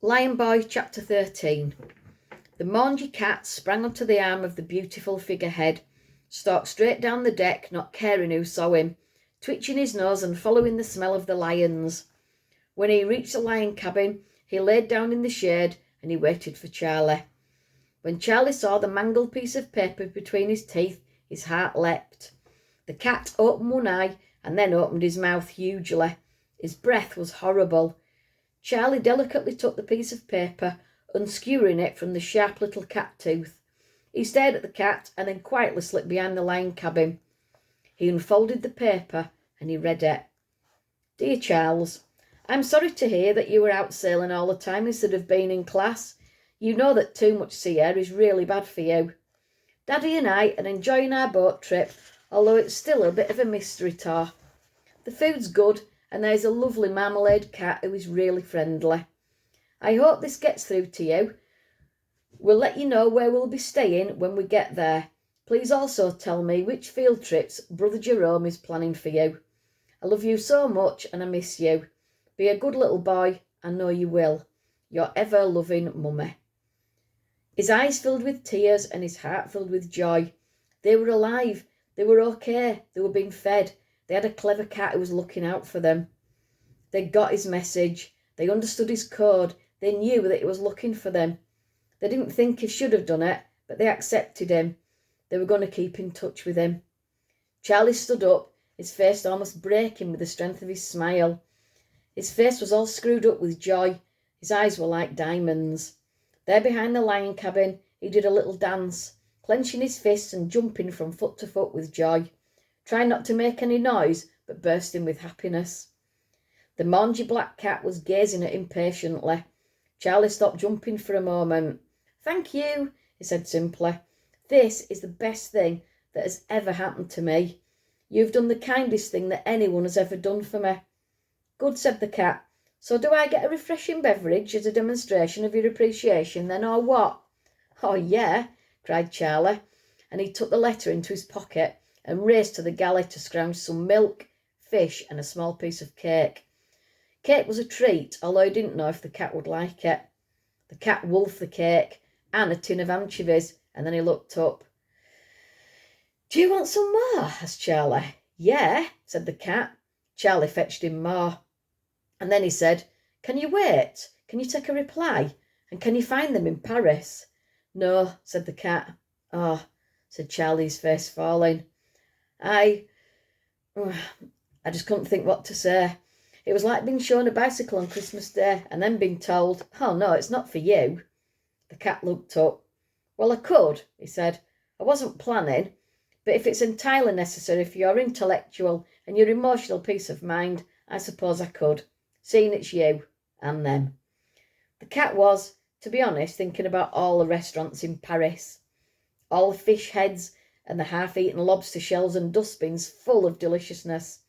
Lion Boy, Chapter 13. The mangy cat sprang onto the arm of the beautiful figurehead, stalked straight down the deck, not caring who saw him, twitching his nose and following the smell of the lions. When he reached the lion cabin, he laid down in the shade and he waited for Charlie. When Charlie saw the mangled piece of paper between his teeth, his heart leapt. The cat opened one eye and then opened his mouth hugely. His breath was horrible. Charlie delicately took the piece of paper, unskewering it from the sharp little cat tooth. He stared at the cat and then quietly slipped behind the lion cabin. He unfolded the paper and he read it. Dear Charles, I'm sorry to hear that you were out sailing all the time instead of being in class. You know that too much sea air is really bad for you. Daddy and I are enjoying our boat trip, although it's still a bit of a mystery tour. The food's good and there's a lovely marmalade cat who is really friendly. I hope this gets through to you. We'll let you know where we'll be staying when we get there. Please also tell me which field trips Brother Jerome is planning for you. I love you so much and I miss you. Be a good little boy, I know you will. Your ever-loving Mummy. His eyes filled with tears and his heart filled with joy. They were alive. They were okay. They were being fed. They had a clever cat who was looking out for them. They got his message. They understood his code. They knew that he was looking for them. They didn't think he should have done it, but they accepted him. They were going to keep in touch with him. Charlie stood up, his face almost breaking with the strength of his smile. His face was all screwed up with joy. His eyes were like diamonds. There behind the lion cabin, he did a little dance, clenching his fists and jumping from foot to foot with joy, trying not to make any noise, but bursting with happiness. The mangy black cat was gazing at him patiently. Charlie stopped jumping for a moment. Thank you, he said simply. This is the best thing that has ever happened to me. You've done the kindest thing that anyone has ever done for me. Good, said the cat. So do I get a refreshing beverage as a demonstration of your appreciation then, or what? Oh, yeah, cried Charlie, and he took the letter into his pocket and raced to the galley to scrounge some milk, fish and a small piece of cake. Cake was a treat, although he didn't know if the cat would like it. The cat wolfed the cake and a tin of anchovies, and then he looked up. Do you want some more? Asked Charlie. Yeah, said the cat. Charlie fetched him more. And then he said, Can you wait? Can you take a reply? And can you find them in Paris? No, said the cat. Oh, said Charlie's face falling. I just couldn't think what to say. It was like being shown a bicycle on Christmas Day and then being told, oh no, it's not for you. The cat looked up. Well, I could, he said. I wasn't planning, but if it's entirely necessary for your intellectual and your emotional peace of mind, I suppose I could, seeing it's you and them. The cat was, to be honest, thinking about all the restaurants in Paris, all the fish heads and the half-eaten lobster shells and dustbins full of deliciousness.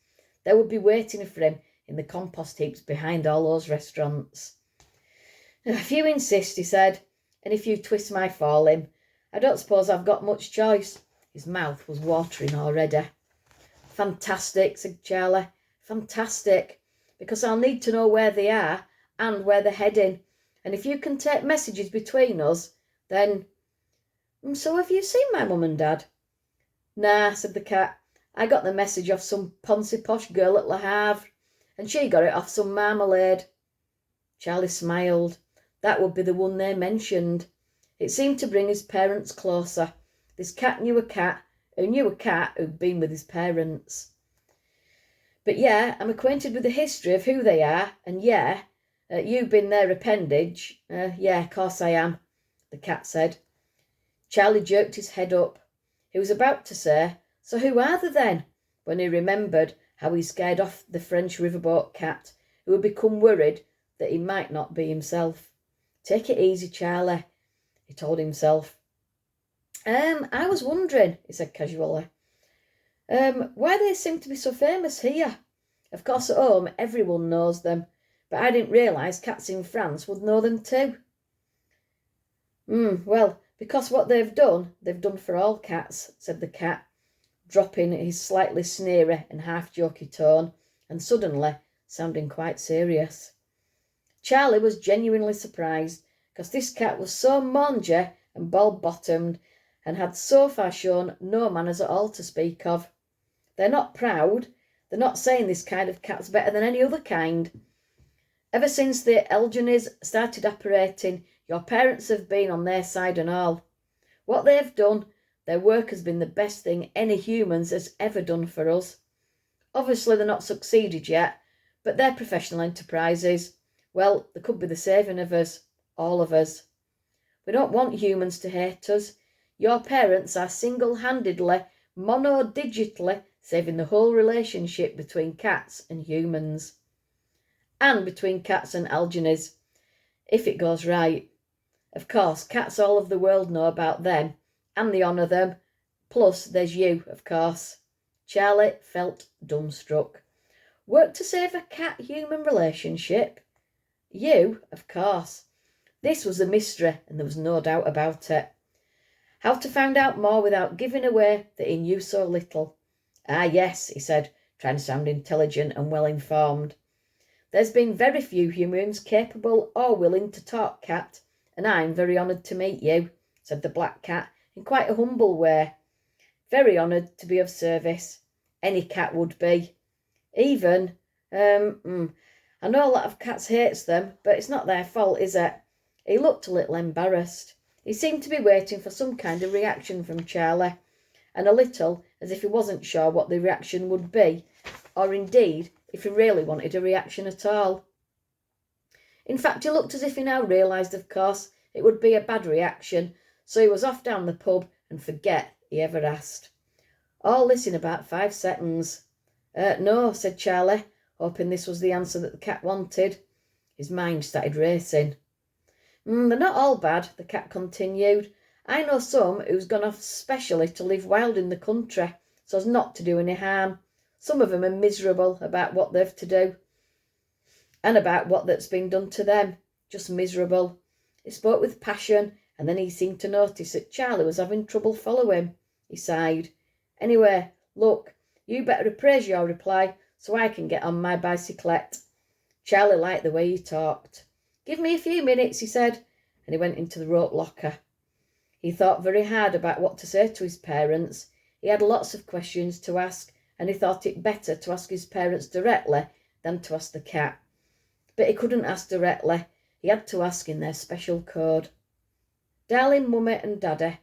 They would be waiting for him in the compost heaps behind all those restaurants. If you insist, he said, and if you twist my fall limb, I don't suppose I've got much choice. His mouth was watering already. Fantastic, said Charlie. Fantastic, because I'll need to know where they are and where they're heading. And if you can take messages between us, then... So have you seen my mum and dad? Nah, said the cat. I got the message off some poncy posh girl at Le Havre, and she got it off some marmalade. Charlie smiled. That would be the one they mentioned. It seemed to bring his parents closer. This cat knew a cat who knew a cat who'd been with his parents. But yeah, I'm acquainted with the history of who they are, and yeah, you've been their appendage. Yeah, of course I am, the cat said. Charlie jerked his head up. He was about to say, so who are they then? When he remembered how he scared off the French riverboat cat, who had become worried that he might not be himself. Take it easy, Charlie, he told himself. I was wondering, he said casually, why they seem to be so famous here. Of course at home everyone knows them, but I didn't realise cats in France would know them too. Well, because what they've done for all cats, said the cat, dropping his slightly sneery and half-jokey tone, and suddenly sounding quite serious. Charlie was genuinely surprised, because this cat was so mangy and bald-bottomed, and had so far shown no manners at all to speak of. They're not proud. They're not saying this kind of cat's better than any other kind. Ever since the Algenies started operating, your parents have been on their side and all. What they've done, their work has been the best thing any humans has ever done for us. Obviously they're not succeeded yet, but they're professional enterprises. Well, they could be the saving of us, all of us. We don't want humans to hate us. Your parents are single-handedly, mono-digitally saving the whole relationship between cats and humans. And between cats and Algenies, if it goes right. Of course, cats all of the world know about them, and they honour them. Plus, there's you, of course. Charlie felt dumbstruck. Work to save a cat-human relationship? You, of course. This was a mystery, and there was no doubt about it. How to find out more without giving away that he knew so little. Ah, yes, he said, trying to sound intelligent and well-informed. There's been very few humans capable or willing to talk, cat, and I'm very honoured to meet you, said the black cat in quite a humble way. Very honoured to be of service. Any cat would be. Even, I know a lot of cats hates them, but it's not their fault, is it? He looked a little embarrassed. He seemed to be waiting for some kind of reaction from Charlie, and a little as if he wasn't sure what the reaction would be, or indeed if he really wanted a reaction at all. In fact, he looked as if he now realised, of course, it would be a bad reaction, so he was off down the pub and forget he ever asked. All this in about 5 seconds. No, said Charlie, hoping this was the answer that the cat wanted. His mind started racing. They're not all bad, the cat continued. I know some who's gone off specially to live wild in the country, so as not to do any harm. Some of them are miserable about what they've to do, and about what that's been done to them. Just miserable. He spoke with passion, and then he seemed to notice that Charlie was having trouble following. He sighed. Anyway, look, you better appraise your reply, so I can get on my bicyclette. Charlie liked the way he talked. Give me a few minutes, he said, and he went into the rope locker. He thought very hard about what to say to his parents. He had lots of questions to ask, and he thought it better to ask his parents directly than to ask the cat. But he couldn't ask directly. He had to ask in their special code. Darling Mummy and Daddy,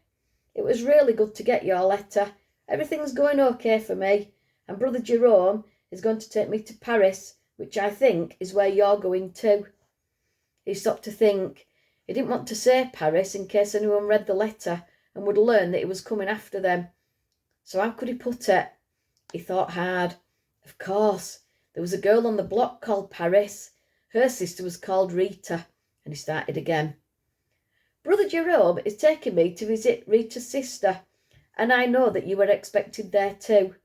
it was really good to get your letter. Everything's going okay for me, and Brother Jerome is going to take me to Paris, which I think is where you're going too. He stopped to think. He didn't want to say Paris in case anyone read the letter and would learn that he was coming after them. So how could he put it? He thought hard. Of course, there was a girl on the block called Paris. Her sister was called Rita, and he started again. Brother Jerome is taking me to visit Rita's sister, and I know that you were expected there too.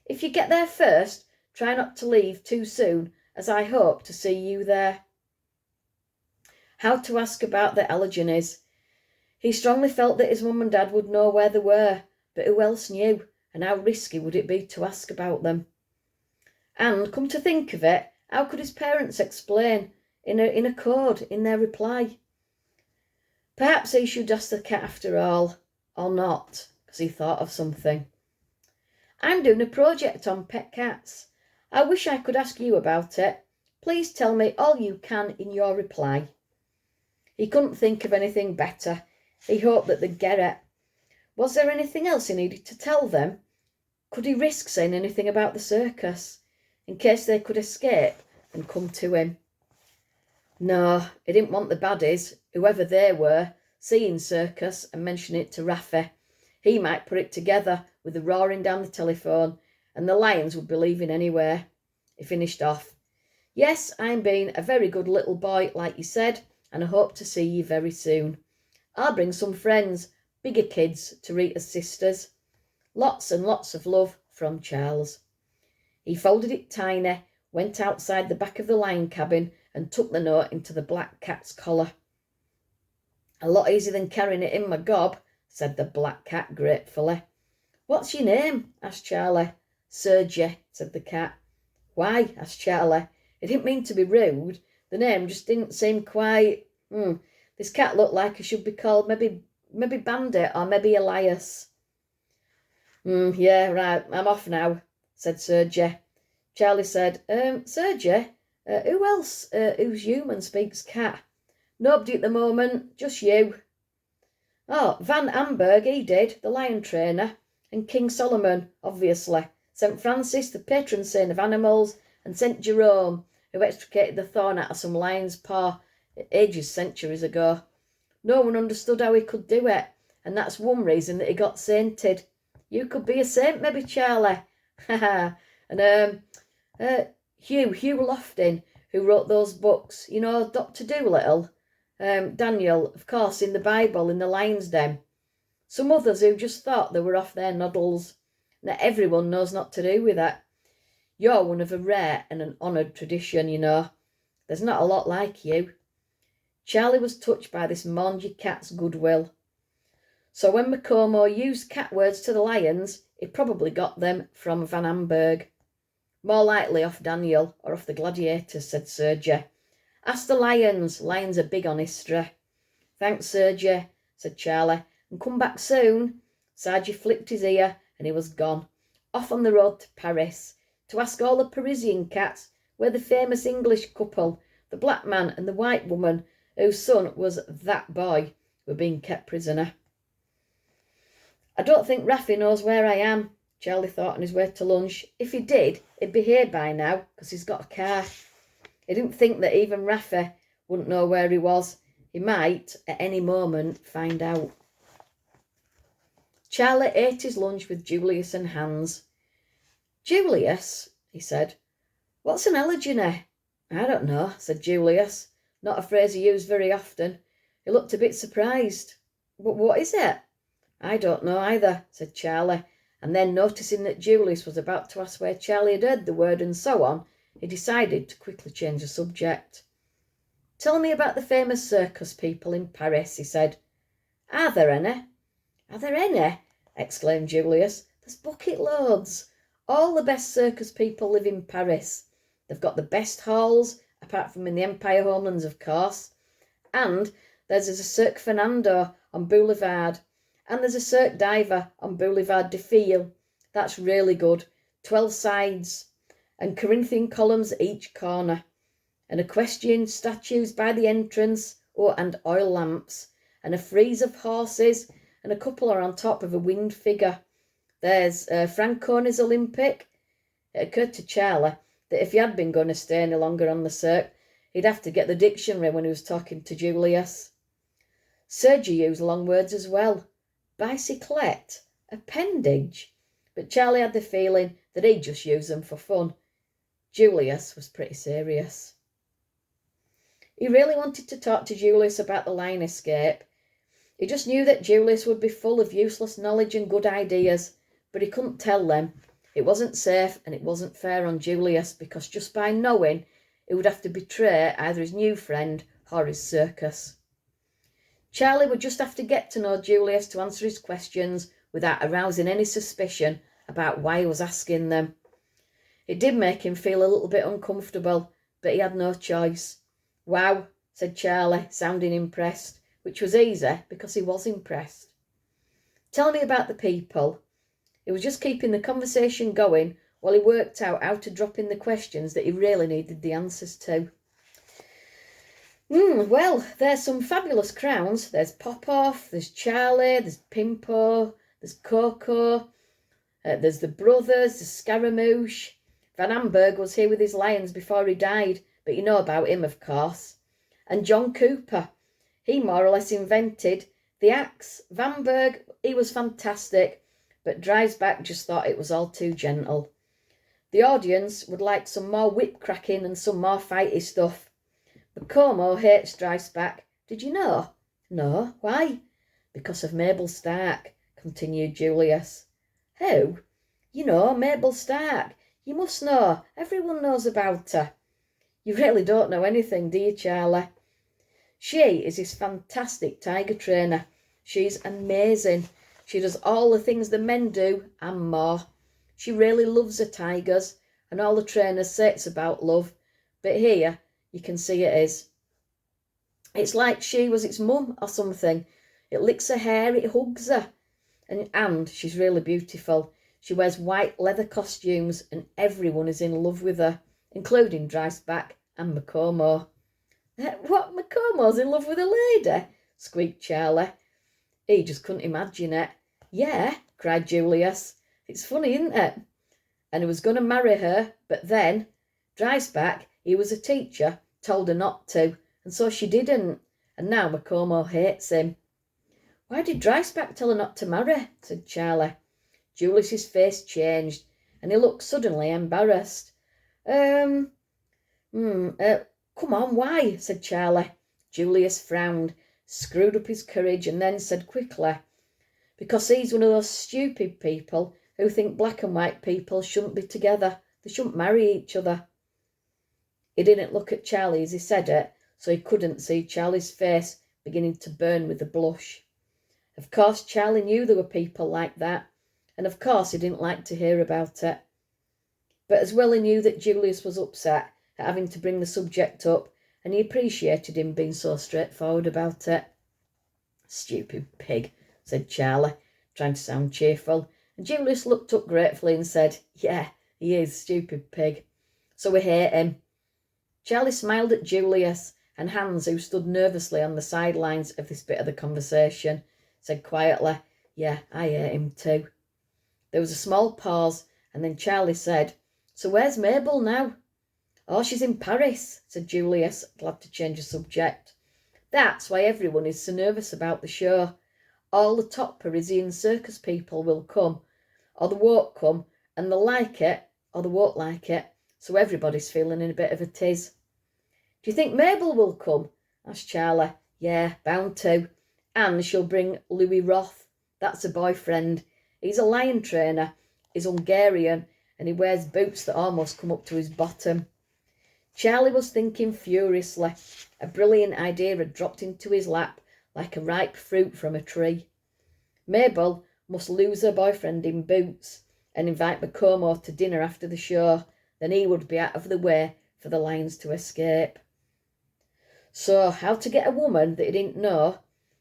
If you get there first, try not to leave too soon, as I hope to see you there. How to ask about the Algenies? He strongly felt that his mum and dad would know where they were, but who else knew, and how risky would it be to ask about them? And, come to think of it, how could his parents explain in a code in their reply? Perhaps he should ask the cat after all, or not, because he thought of something. I'm doing a project on pet cats. I wish I could ask you about it. Please tell me all you can in your reply. He couldn't think of anything better. He hoped that they'd get it. Was there anything else he needed to tell them? Could he risk saying anything about the circus, in case they could escape and come to him? No, he didn't want the baddies, whoever they were, seeing circus and mention it to Rafi. He might put it together with the roaring down the telephone, and the lions would be leaving anyway. He finished off. Yes, I'm being a very good little boy, like you said, and I hope to see you very soon. I'll bring some friends, bigger kids, to Rita's sisters. Lots and lots of love from Charles. He folded it tiny, went outside the back of the lion cabin, and took the note into the black cat's collar. A lot easier than carrying it in my gob, said the black cat gratefully. What's your name? Asked Charlie. Sergey, said the cat. Why? Asked Charlie. He didn't mean to be rude, The name just didn't seem quite... This cat looked like he should be called maybe Bandit or maybe Elias. Yeah, right, I'm off now, said Sergey. Charlie said, Sergey, who else who's human speaks cat? Nobody at the moment, just you. Oh, Van Amberg, he did, the lion trainer, and King Solomon, obviously. St. Francis, the patron saint of animals, and St. Jerome, who extricated the thorn out of some lion's paw centuries ago. No one understood how he could do it, and that's one reason that he got sainted. You could be a saint, maybe, Charlie. And Hugh Lofting, who wrote those books, you know, Dr. Dolittle, Daniel, of course, in the Bible, in the lion's den. Some others who just thought they were off their noddles. Now everyone knows not to do with that. You're one of a rare and an honoured tradition, you know. There's not a lot like you. Charlie was touched by this mangy cat's goodwill. So when Macomo used cat words to the lions, he probably got them from Van Amberg. More likely off Daniel or off the gladiators, said Sergey. Ask the lions. Lions are big on history. Thanks, Sergey, said Charlie, and come back soon. Sergey flicked his ear and he was gone, off on the road to Paris, to ask all the Parisian cats where the famous English couple, the black man and the white woman, whose son was that boy, were being kept prisoner. I don't think Rafi knows where I am, Charlie thought on his way to lunch. If he did, he'd be here by now, because he's got a car. He didn't think that even Rafi wouldn't know where he was. He might, at any moment, find out. Charlie ate his lunch with Julius and Hans. Julius, he said, what's an allogyny? I don't know, said Julius. Not a phrase he used very often. He looked a bit surprised. But what is it? I don't know either, said Charlie, and then noticing that Julius was about to ask where Charlie had heard the word and so on, he decided to quickly change the subject. Tell me about the famous circus people in Paris, he said. Are there any? Are there any? Exclaimed Julius. There's bucket loads. All the best circus people live in Paris. They've got the best halls, apart from in the Empire homelands, of course. And there's a Cirque Fernando on Boulevard. And there's a Cirque Diver on Boulevard de Fille. That's really good. 12 sides. And Corinthian columns at each corner. And equestrian statues by the entrance, and oil lamps. And a frieze of horses, and a couple are on top of a winged figure. There's Franconi's Olympic. It occurred to Charlie that if he had been going to stay any longer on the Cirque, he'd have to get the dictionary when he was talking to Julius. Sergey used long words as well. Bicyclette, appendage. But Charlie had the feeling that he'd just use them for fun. Julius was pretty serious. He really wanted to talk to Julius about the lion escape. He just knew that Julius would be full of useless knowledge and good ideas, but he couldn't tell them. It wasn't safe and it wasn't fair on Julius, because just by knowing, he would have to betray either his new friend or his circus. Charlie would just have to get to know Julius to answer his questions without arousing any suspicion about why he was asking them. It did make him feel a little bit uncomfortable, but he had no choice. Wow, said Charlie, sounding impressed, which was easy because he was impressed. Tell me about the people. He was just keeping the conversation going while he worked out how to drop in the questions that he really needed the answers to. Well, there's some fabulous crowns. There's Popoff, there's Charlie, there's Pimpo, there's Coco, there's the brothers, there's Scaramouche. Van Amberg was here with his lions before he died, but you know about him, of course. And John Cooper. He more or less invented the axe. Vanberg, he was fantastic, but Drivesback just thought it was all too gentle. The audience would like some more whip cracking and some more fighty stuff. But Como hates Drivesback. Did you know? No. Why? Because of Mabel Stark, continued Julius. Who? You know, Mabel Stark. You must know. Everyone knows about her. You really don't know anything, do you, Charlie? She is his fantastic tiger trainer. She's amazing. She does all the things the men do and more. She really loves her tigers, and all the trainers say it's about love. But here, You can see it is. It's like she was its mum or something. It licks her hair, it hugs her. And she's really beautiful. She wears white leather costumes and everyone is in love with her, including Dreisbach and Macomo. What, Macomo's in love with a lady? Squeaked Charlie. He just couldn't imagine it. Yeah, cried Julius. It's funny, isn't it? And he was going to marry her, but then Dreisbach, he was a teacher, told her not to, and so she didn't. And now Macomo hates him. Why did Dreisbach tell her not to marry? Said Charlie. Julius's face changed, and he looked suddenly embarrassed. Come on, why? Said Charlie. Julius frowned, screwed up his courage, and then said quickly, because he's one of those stupid people who think black and white people shouldn't be together. They shouldn't marry each other. He didn't look at Charlie as he said it, so he couldn't see Charlie's face beginning to burn with a blush. Of course, Charlie knew there were people like that, and of course he didn't like to hear about it. But as well he knew that Julius was upset at having to bring the subject up, and he appreciated him being so straightforward about it. Stupid pig, said Charlie, trying to sound cheerful, and Julius looked up gratefully and said, yeah, he is, stupid pig. So we hate him. Charlie smiled at Julius, and Hans, who stood nervously on the sidelines of this bit of the conversation, said quietly, yeah, I hate him too. There was a small pause, and then Charlie said, so where's Mabel now? Oh, she's in Paris, said Julius, glad to change the subject. That's why everyone is so nervous about the show. All the top Parisian circus people will come, or they won't come, and they'll like it, or they won't like it, so everybody's feeling in a bit of a tiz. Do you think Mabel will come? Asked Charlie. Yeah, bound to. And she'll bring Louis Roth. That's her boyfriend. He's a lion trainer. He's Hungarian, and he wears boots that almost come up to his bottom. Charlie was thinking furiously. A brilliant idea had dropped into his lap like a ripe fruit from a tree. Mabel must lose her boyfriend in boots and invite Macomo to dinner after the show. Then he would be out of the way for the lions to escape. So how to get a woman that he didn't know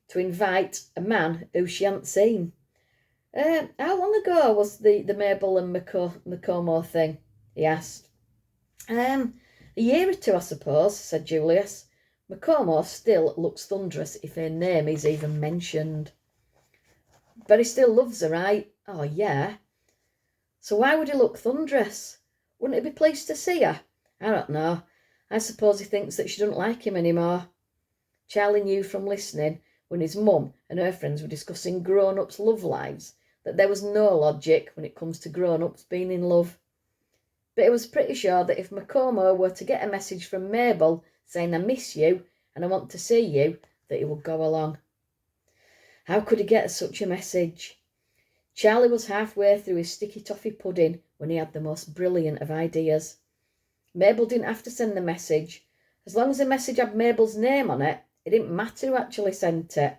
to invite a man who she hadn't seen? How long ago was the Mabel and Macomo thing? He asked. A year or two, I suppose, said Julius. Macomo still looks thunderous if her name is even mentioned. But he still loves her, right? Oh, yeah. So why would he look thunderous? Wouldn't he be pleased to see her? I don't know. I suppose he thinks that she doesn't like him anymore. Charlie knew from listening when his mum and her friends were discussing grown-ups' love lives that there was no logic when it comes to grown-ups being in love. But he was pretty sure that if Macomo were to get a message from Mabel saying I miss you and I want to see you, that he would go along. How could he get such a message? Charlie was halfway through his sticky toffee pudding when he had the most brilliant of ideas. Mabel didn't have to send the message. As long as the message had Mabel's name on it, it didn't matter who actually sent it.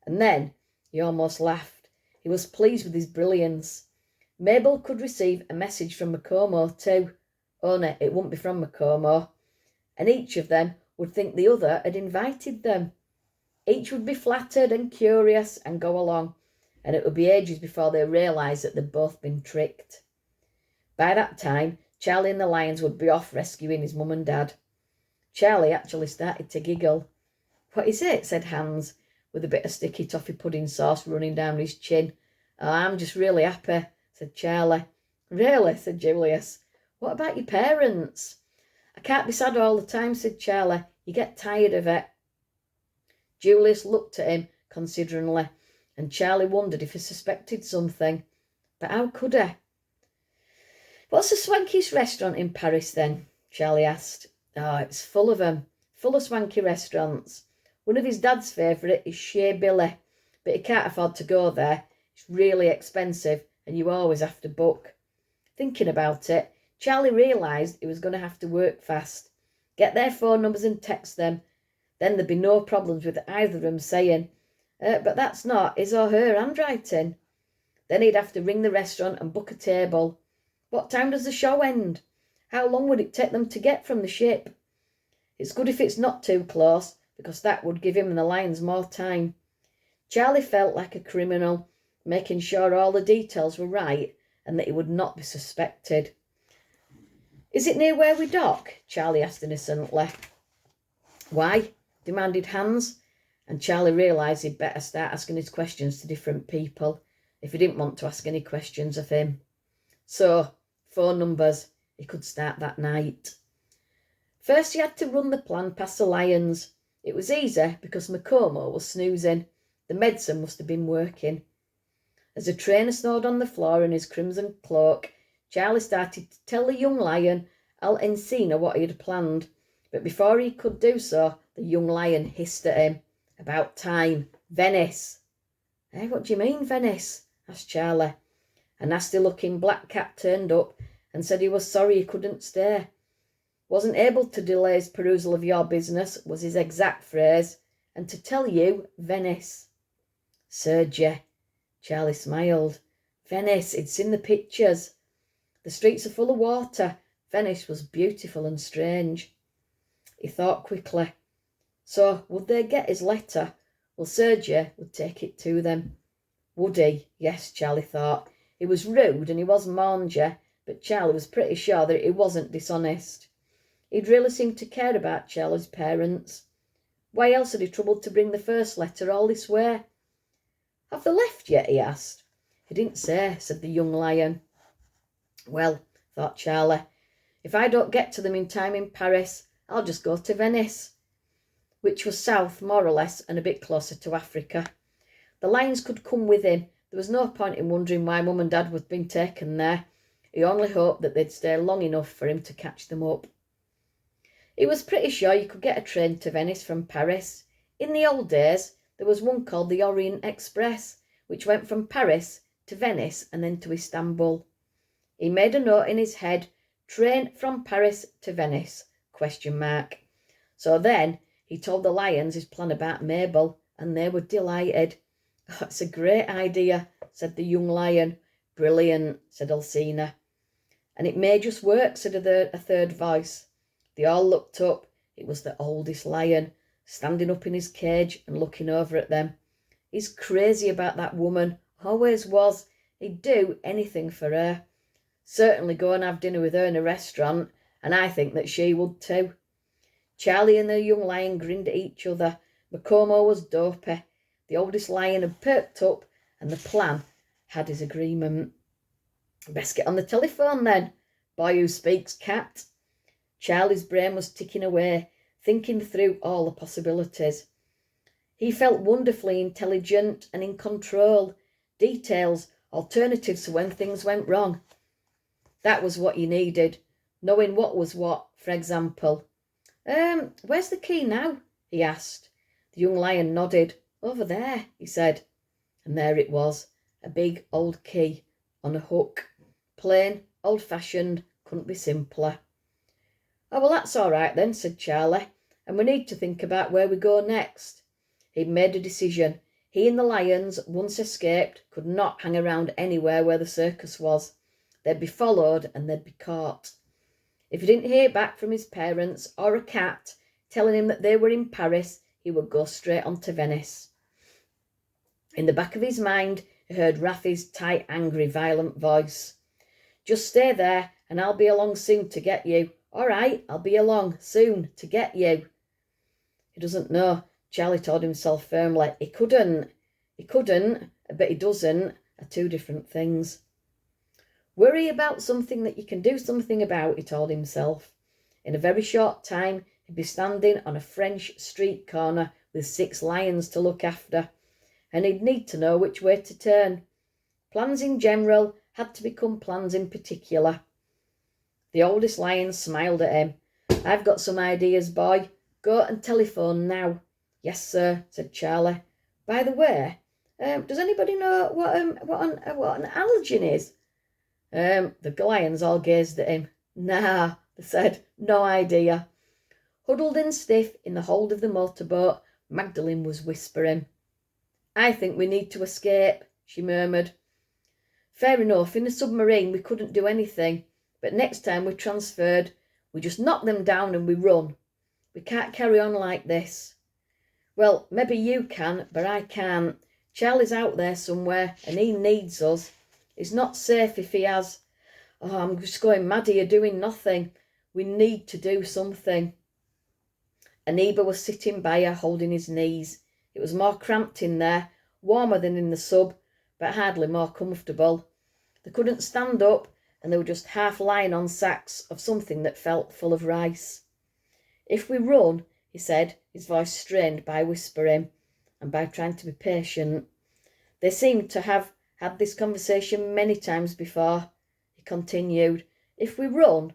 And then he almost laughed. He was pleased with his brilliance. Mabel could receive a message from Macomo too, only it wouldn't be from Macomo. And each of them would think the other had invited them. Each would be flattered and curious and go along, and it would be ages before they realised that they'd both been tricked. By that time, Charlie and the lions would be off rescuing his mum and dad. Charlie actually started to giggle. What is it? Said Hans, with a bit of sticky toffee pudding sauce running down his chin. Oh, I'm just really happy, said Charlie. Really? Said Julius. What about your parents? I can't be sad all the time, said Charlie. You get tired of it. Julius looked at him consideringly, and Charlie wondered if he suspected something. But how could he? What's the swankiest restaurant in Paris then? Charlie asked. Oh, it's full of them. Full of swanky restaurants. One of his dad's favourite is Chez Billy, but he can't afford to go there. It's really expensive, and you always have to book. Thinking about it, Charlie realised he was going to have to work fast. Get their phone numbers and text them. Then there'd be no problems with either of them saying, but that's not his or her handwriting. Then he'd have to ring the restaurant and book a table. What time does the show end? How long would it take them to get from the ship? It's good if it's not too close, because that would give him and the lions more time. Charlie felt like a criminal, making sure all the details were right and that he would not be suspected. Is it near where we dock? Charlie asked innocently. Why? Demanded Hans, and Charlie realised he'd better start asking his questions to different people if he didn't want to ask any questions of him. So, 4 numbers. He could start that night. First he had to run the plan past the lions. It was easy because Macomo was snoozing. The medicine must have been working. As the trainer snored on the floor in his crimson cloak, Charlie started to tell the young lion Al Encina what he had planned. But before he could do so, the young lion hissed at him. About time. Venice. Hey, what do you mean, Venice? Asked Charlie. A nasty-looking black cat turned up and said he was sorry he couldn't stay. Wasn't able to delay his perusal of your business, was his exact phrase, and to tell you, Venice. Sergey. Charlie smiled. Venice, it's in the pictures. The streets are full of water. Venice was beautiful and strange. He thought quickly. So, would they get his letter? Well, Sergey would take it to them. Would he? Yes, Charlie thought. He was rude and he was mangy, but Charlie was pretty sure that he wasn't dishonest. He'd really seemed to care about Charlie's parents. Why else had he troubled to bring the first letter all this way? Have they left yet? He asked. He didn't say, said the young lion. Well, thought Charlie, if I don't get to them in time in Paris, I'll just go to Venice, which was south more or less and a bit closer to Africa. The lions could come with him. There was no point in wondering why Mum and Dad had been taken there. He only hoped that they'd stay long enough for him to catch them up. He was pretty sure you could get a train to Venice from Paris. In the old days, there was one called the Orient Express, which went from Paris to Venice and then to Istanbul. He made a note in his head, train from Paris to Venice, ? So then he told the lions his plan about Mabel, and they were delighted. Oh, it's a great idea, said the young lion. Brilliant, said Alcina. And it may just work, said a third voice. They all looked up. It was the oldest lion, standing up in his cage and looking over at them. He's crazy about that woman, always was. He'd do anything for her. Certainly go and have dinner with her in a restaurant, and I think that she would too. Charlie and the young lion grinned at each other. Macomo was dopey. The oldest lion had perked up, and the plan had his agreement. Best get on the telephone then. Boy who speaks cat. Charlie's brain was ticking away, thinking through all the possibilities. He felt wonderfully intelligent and in control. Details, alternatives for when things went wrong. That was what you needed, knowing what was what, for example. Where's the key now? He asked. The young lion nodded. Over there, he said. And there it was, a big old key on a hook. Plain, old-fashioned, couldn't be simpler. Oh, well, that's all right then, said Charlie, and we need to think about where we go next. He'd made a decision. He and the lions, once escaped, could not hang around anywhere where the circus was. They'd be followed and they'd be caught. If he didn't hear back from his parents or a cat telling him that they were in Paris, he would go straight on to Venice. In the back of his mind, he heard Rafi's tight, angry, violent voice. Just stay there and I'll be along soon to get you. All right, I'll be along soon to get you. He doesn't know, Charlie told himself firmly. He couldn't, but he doesn't are two different things. Worry about something that you can do something about, he told himself. In a very short time, he'd be standing on a French street corner with 6 lions to look after, and he'd need to know which way to turn. Plans in general had to become plans in particular. The oldest lion smiled at him. I've got some ideas, boy. Go and telephone now. Yes, sir, said Charlie. By the way, does anybody know what an allergen is? The lions all gazed at him. Nah, they said, no idea. Huddled and stiff in the hold of the motorboat, Magdalene was whispering. I think we need to escape, she murmured. Fair enough, in a submarine we couldn't do anything, but next time we're transferred, we just knock them down and we run. We can't carry on like this. Well, maybe you can, but I can't. Charlie's out there somewhere and he needs us. It's not safe if he has. Oh, I'm just going mad here doing nothing. We need to do something. A neighbour was sitting by her, holding his knees. It was more cramped in there, warmer than in the sub, but hardly more comfortable. They couldn't stand up, and they were just half lying on sacks of something that felt full of rice. If we run, he said, his voice strained by whispering and by trying to be patient. They seemed to have had this conversation many times before. He continued, if we run,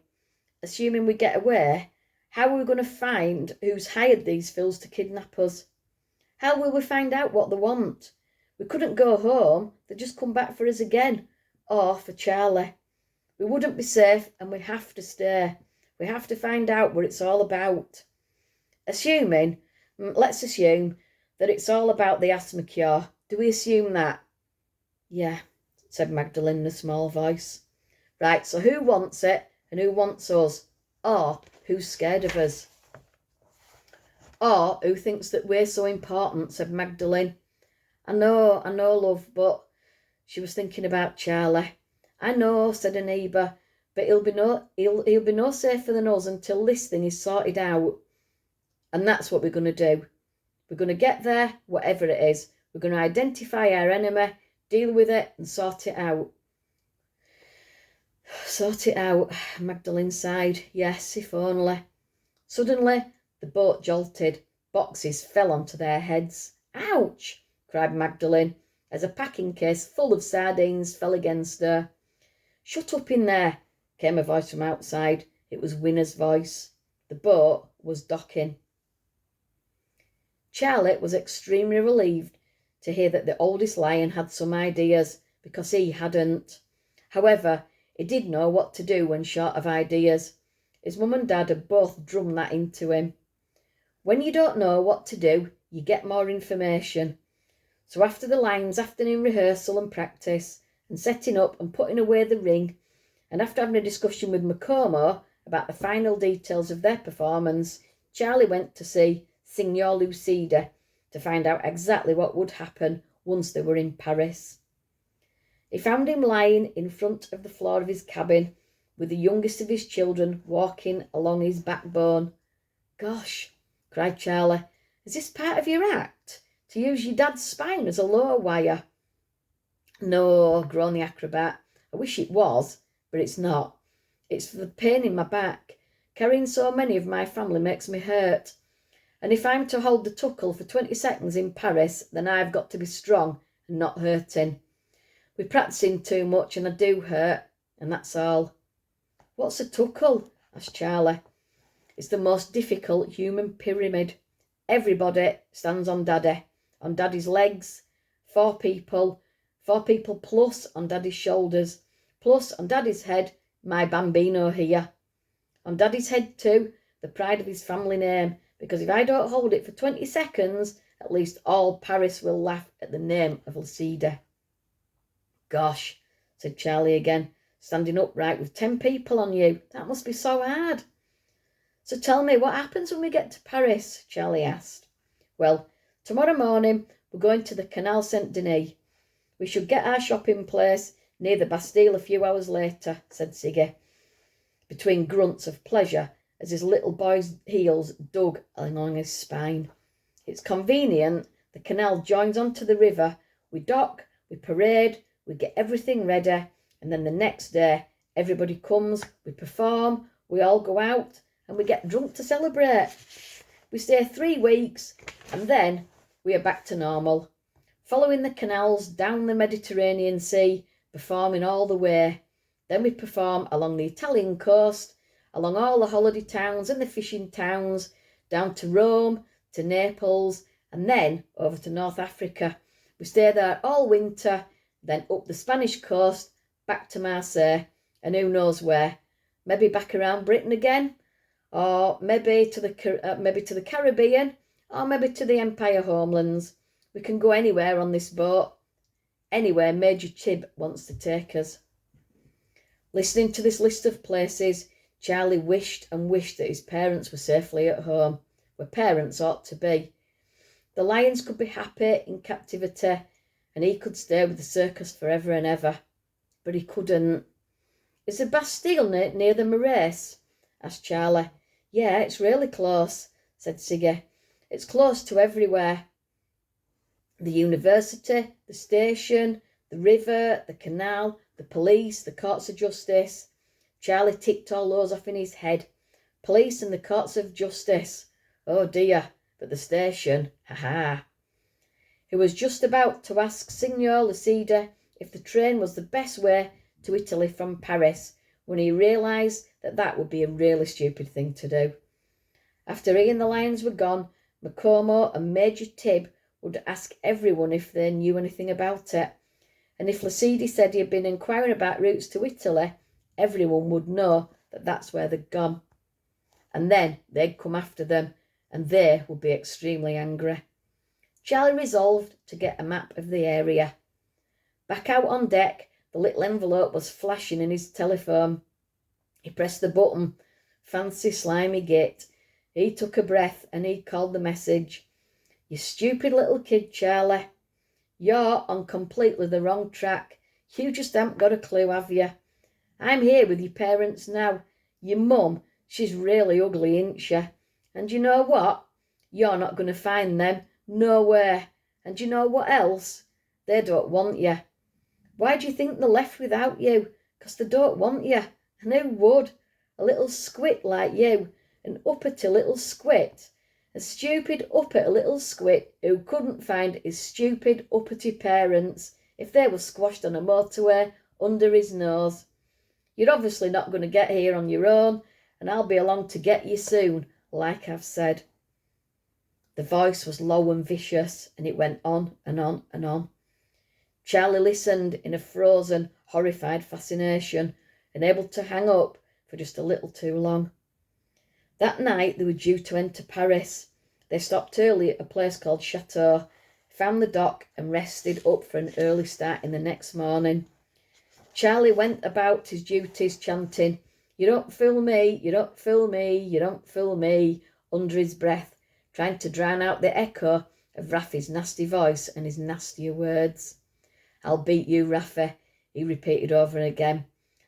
assuming we get away, how are we going to find who's hired these fools to kidnap us? How will we find out what they want? We couldn't go home. They'd just come back for us again. Or for Charlie. We wouldn't be safe, and we have to stay. We have to find out what it's all about. Let's assume that it's all about the asthma cure. Do we assume that? Yeah, said Magdalene in a small voice. Right, so who wants it and who wants us? Or who's scared of us? Or who thinks that we're so important, said Magdalene. I know, love, but she was thinking about Charlie. I know, said a neighbour, but he'll be no safer than us until this thing is sorted out. And that's what we're going to do. We're going to get there, whatever it is. We're going to identify our enemy, deal with it, and sort it out. Sort it out, Magdalene sighed. Yes, if only. Suddenly, the boat jolted. Boxes fell onto their heads. Ouch, cried Magdalene, as a packing case full of sardines fell against her. Shut up in there, came a voice from outside. It was Winner's voice. The boat was docking. Charlie was extremely relieved to hear that the oldest lion had some ideas, because he hadn't. However, he did know what to do when short of ideas. His mum and dad had both drummed that into him. When you don't know what to do, you get more information. So after the lion's afternoon rehearsal and practice, and setting up and putting away the ring, and after having a discussion with Macomo about the final details of their performance, Charlie went to see Signor Lucida to find out exactly what would happen once they were in Paris. He found him lying in front of the floor of his cabin, with the youngest of his children walking along his backbone. Gosh, cried Charlie, is this part of your act? To use your dad's spine as a lower wire? No, groaned the acrobat. I wish it was, but it's not. It's for the pain in my back. Carrying so many of my family makes me hurt. And if I'm to hold the tuckle for 20 seconds in Paris, then I've got to be strong and not hurting. We're practising too much and I do hurt, and that's all. What's a tuckle? Asked Charlie. It's the most difficult human pyramid. Everybody stands on Daddy's legs, four people plus on Daddy's shoulders, plus on Daddy's head, my bambino here. On Daddy's head too, the pride of his family name, because if I don't hold it for 20 seconds, at least all Paris will laugh at the name of Lucida. Gosh, said Charlie again, standing upright with 10 people on you. That must be so hard. So tell me, what happens when we get to Paris? Charlie asked. Well, tomorrow morning we're going to the Canal Saint-Denis. We should get our shopping place near the Bastille a few hours later, said Siggy, between grunts of pleasure as his little boy's heels dug along his spine. It's convenient. The canal joins onto the river. We dock, we parade, we get everything ready, and then the next day everybody comes, we perform, we all go out, and we get drunk to celebrate. We stay 3 weeks, and then we are back to normal, following the canals down the Mediterranean Sea, performing all the way. Then we perform along the Italian coast, along all the holiday towns and the fishing towns, down to Rome, to Naples, and then over to North Africa. We stay there all winter, then up the Spanish coast, back to Marseille, and who knows where. Maybe back around Britain again, or maybe to the Caribbean, or maybe to the Empire homelands. We can go anywhere on this boat, anywhere Major Tib wants to take us. Listening to this list of places, Charlie wished and wished that his parents were safely at home. where parents ought to be. The lions could be happy in captivity, and he could stay with the circus forever and ever. But he couldn't. "Is the Bastille near the Marais?" asked Charlie. "Yeah, it's really close," said Siggy. "It's close to everywhere. The university, the station, the river, the canal, the police, the courts of justice." Charlie ticked all those off in his head. Police and the courts of justice. Oh dear, but the station, ha. He was just about to ask Signor Lucida if the train was the best way to Italy from Paris when he realised that that would be a really stupid thing to do. After he and the lions were gone, Macomo and Major Tib would ask everyone if they knew anything about it, and if Lucidi said he had been inquiring about routes to Italy, everyone would know that that's where they'd gone. And then they'd come after them, and they would be extremely angry. Charlie resolved to get a map of the area. Back out on deck, the little envelope was flashing in his telephone. He pressed the button. Fancy slimy git. He took a breath and he called the message. "You stupid little kid, Charlie. You're on completely the wrong track. You just haven't got a clue, have you? I'm here with your parents now. Your mum, she's really ugly, ain't she? And you know what? You're not going to find them nowhere. And you know what else? They don't want you. Why do you think they left without you? 'Cause they don't want you. And who would? A little squit like you. An uppity little squit. A stupid uppity little squit who couldn't find his stupid uppity parents if they were squashed on a motorway under his nose. You're obviously not going to get here on your own, and I'll be along to get you soon, like I've said." The voice was low and vicious, and it went on and on and on. Charlie listened in a frozen, horrified fascination, unable to hang up for just a little too long. That night they were due to enter Paris. They stopped early at a place called Chateau, found the dock and rested up for an early start in the next morning. Charlie went about his duties chanting, "You don't fool me, you don't fool me, you don't fool me," under his breath, trying to drown out the echo of Rafi's nasty voice and his nastier words. "I'll beat you, Rafi," he repeated over and again.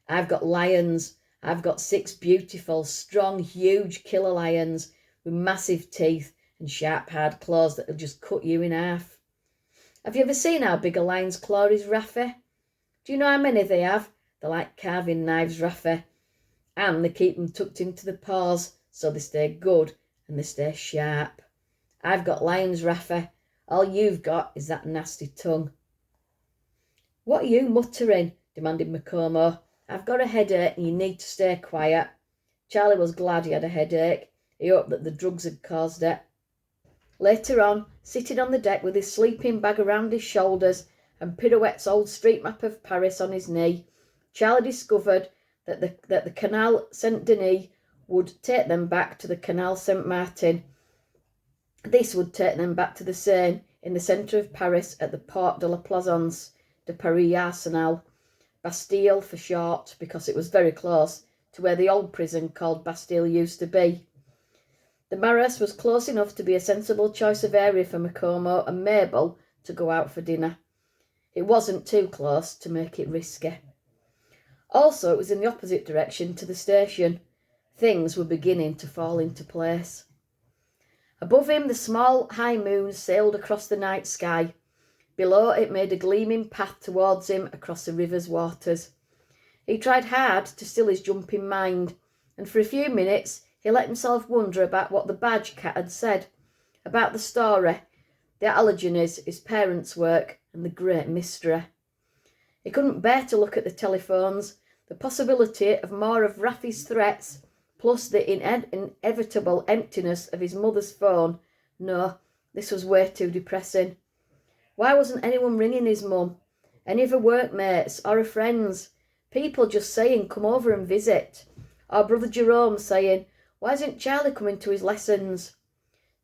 "I've got lions. I've got 6 beautiful, strong, huge killer lions with massive teeth and sharp, hard claws that'll just cut you in half. Have you ever seen how big a lion's claw is, Rafi? Do you know how many they have? They're like carving knives, Rafi. And they keep them tucked into the paws so they stay good and they stay sharp. I've got lions, Rafi. All you've got is that nasty tongue." "What are you muttering?" demanded Macomo. "I've got a headache and you need to stay quiet." Charlie was glad he had a headache. He hoped that the drugs had caused it. Later on, sitting on the deck with his sleeping bag around his shoulders and Pirouette's old street map of Paris on his knee, Charlie discovered that the Canal Saint-Denis would take them back to the Canal Saint-Martin. This would take them back to the Seine in the centre of Paris at the Porte de la Plaisance de Paris Arsenal, Bastille for short, because it was very close to where the old prison called Bastille used to be. The Marais was close enough to be a sensible choice of area for Macomo and Mabel to go out for dinner. It wasn't too close to make it risky. Also, it was in the opposite direction to the station. Things were beginning to fall into place. Above him, the small high moon sailed across the night sky. Below, it made a gleaming path towards him across the river's waters. He tried hard to still his jumping mind, and for a few minutes he let himself wonder about what the badge cat had said, about the story, the Alleghenies, his parents' work, and the great mystery. He couldn't bear to look at the telephones. The possibility of more of Rafi's threats, plus the inevitable emptiness of his mother's phone. No, this was way too depressing. Why wasn't anyone ringing his mum? Any of her workmates or her friends? People just saying, "Come over and visit." Or Brother Jerome saying, "Why isn't Charlie coming to his lessons?"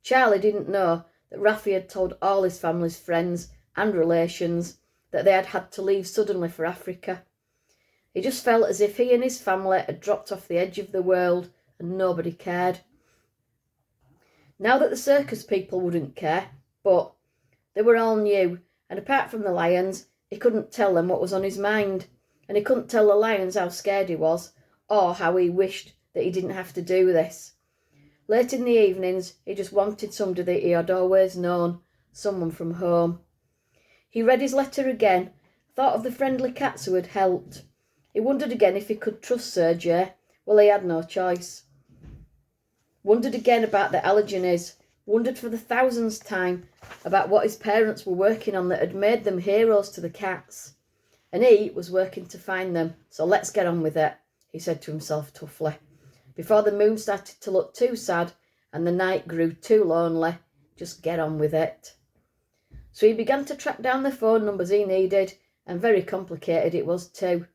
Charlie didn't know that Rafi had told all his family's friends and relations that they had had to leave suddenly for Africa. He just felt as if he and his family had dropped off the edge of the world and nobody cared. Now that the circus people wouldn't care, but they were all new, and apart from the lions, he couldn't tell them what was on his mind, and he couldn't tell the lions how scared he was, or how he wished that he didn't have to do this. Late in the evenings, he just wanted somebody that he had always known, someone from home. He read his letter again, thought of the friendly cats who had helped. He wondered again if he could trust Sergei. Well, he had no choice. Wondered again about the allergens. Wondered for the thousandth time about what his parents were working on that had made them heroes to the cats. And he was working to find them, so let's get on with it, he said to himself toughly. Before the moon started to look too sad and the night grew too lonely, just get on with it. So he began to track down the phone numbers he needed, and very complicated it was too.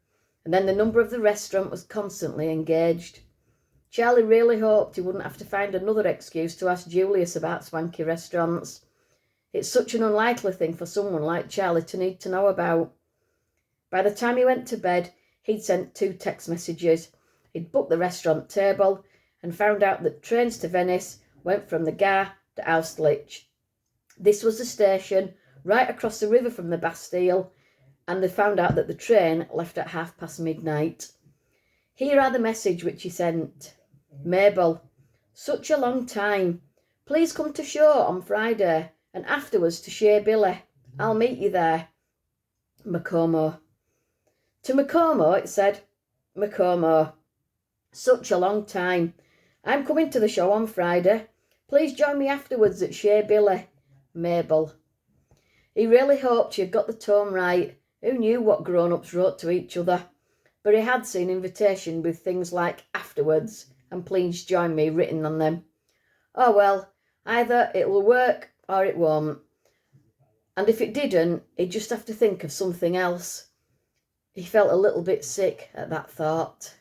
And then the number of the restaurant was constantly engaged. Charlie really hoped he wouldn't have to find another excuse to ask Julius about swanky restaurants. It's such an unlikely thing for someone like Charlie to need to know about. By the time he went to bed, he'd sent 2 text messages. He'd booked the restaurant table and found out that trains to Venice went from the Gare to Austerlitz. This was the station right across the river from the Bastille, and they found out that the train left at midnight. Here are the message which he sent. Mabel, such a long time. Please come to show on Friday and afterwards to Shea Billy. I'll meet you there. Macomo. To Macomo, it said. Macomo. Such a long time. I'm coming to the show on Friday. Please join me afterwards at Shea Billy. Mabel. He really hoped she had got the tone right. Who knew what grown-ups wrote to each other? But he had seen invitation with things like afterwards and please join me written on them. Oh well, either it'll work or it won't. And if it didn't, he'd just have to think of something else. He felt a little bit sick at that thought.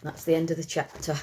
That's the end of the chapter.